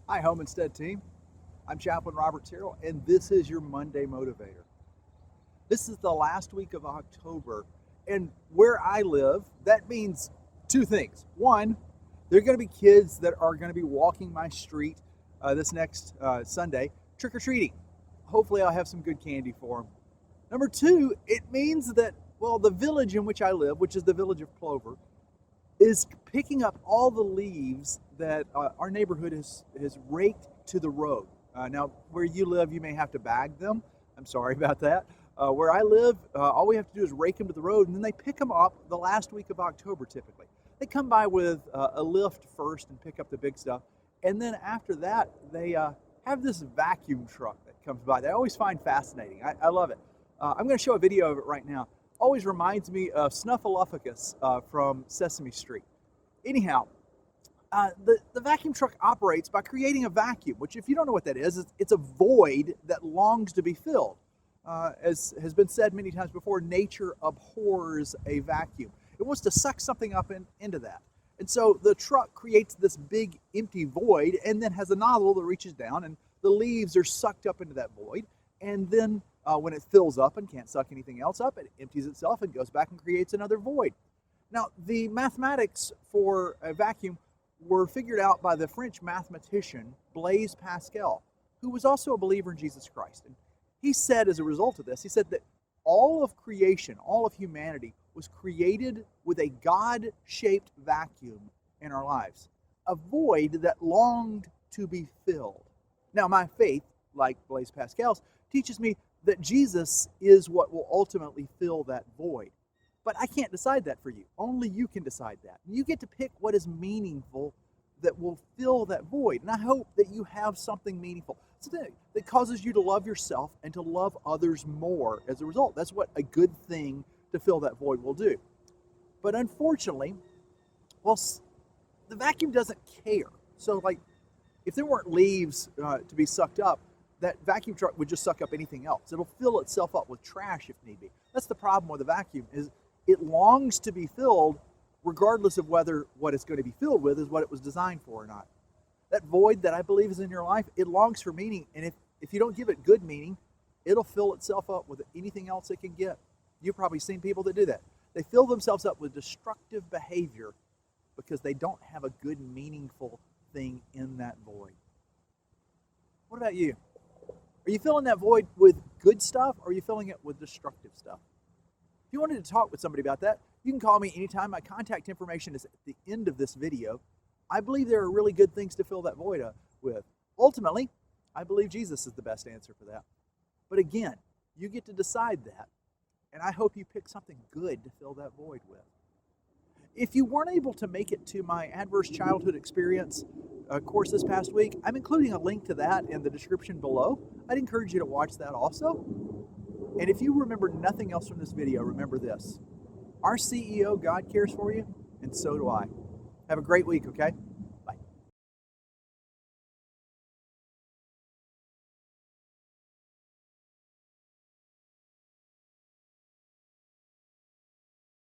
Hi, Homestead team. I'm Chaplain Robert Terrell, and this is your Monday Motivator. This is the last week of October, and where I live, that means two things. One, there are going to be kids that are going to be walking my street this next Sunday, trick or treating. Hopefully, I'll have some good candy for them. Number two, it means that, well, the village in which I live, which is the village of Clover, is picking up all the leaves that our neighborhood has raked to the road. Now, where you live, you may have to bag them. I'm sorry about that. Where I live, all we have to do is rake them to the road, and then they pick them up the last week of October typically. They come by with a lift first and pick up the big stuff, and then after that, they have this vacuum truck that comes by that I always find fascinating. I love it. I'm going to show a video of it right now. Always reminds me of Snuffleupagus from Sesame Street. Anyhow, the vacuum truck operates by creating a vacuum, which, if you don't know what that is, it's a void that longs to be filled. As has been said many times before, nature abhors a vacuum. It wants to suck something up into that. And so the truck creates this big empty void and then has a nozzle that reaches down, and the leaves are sucked up into that void. And then when it fills up and can't suck anything else up, it empties itself and goes back and creates another void. Now, the mathematics for a vacuum were figured out by the French mathematician Blaise Pascal, who was also a believer in Jesus Christ. And he said, as a result of this, he said that all of creation, all of humanity, was created with a God-shaped vacuum in our lives, a void that longed to be filled. Now, my faith, like Blaise Pascal's, teaches me that Jesus is what will ultimately fill that void. But I can't decide that for you. Only you can decide that. You get to pick what is meaningful that will fill that void. And I hope that you have something meaningful, something that causes you to love yourself and to love others more as a result. That's what a good thing to fill that void will do. But unfortunately, well, the vacuum doesn't care. So, like, if there weren't leaves to be sucked up, that vacuum truck would just suck up anything else. It'll fill itself up with trash if need be. That's the problem with a vacuum, is it longs to be filled regardless of whether what it's going to be filled with is what it was designed for or not. That void that I believe is in your life, it longs for meaning, and if you don't give it good meaning, it'll fill itself up with anything else it can get. You've probably seen people that do that. They fill themselves up with destructive behavior because they don't have a good, meaningful thing in that void. What about you? Are you filling that void with good stuff, or are you filling it with destructive stuff? If you wanted to talk with somebody about that, you can call me anytime. My contact information is at the end of this video. I believe there are really good things to fill that void up with. Ultimately, I believe Jesus is the best answer for that. But again, you get to decide that, and I hope you pick something good to fill that void with. If you weren't able to make it to my Adverse Childhood Experience course this past week, I'm including a link to that in the description below. I'd encourage you to watch that also. And if you remember nothing else from this video, remember this. Our CEO, God, cares for you, and so do I. Have a great week, okay?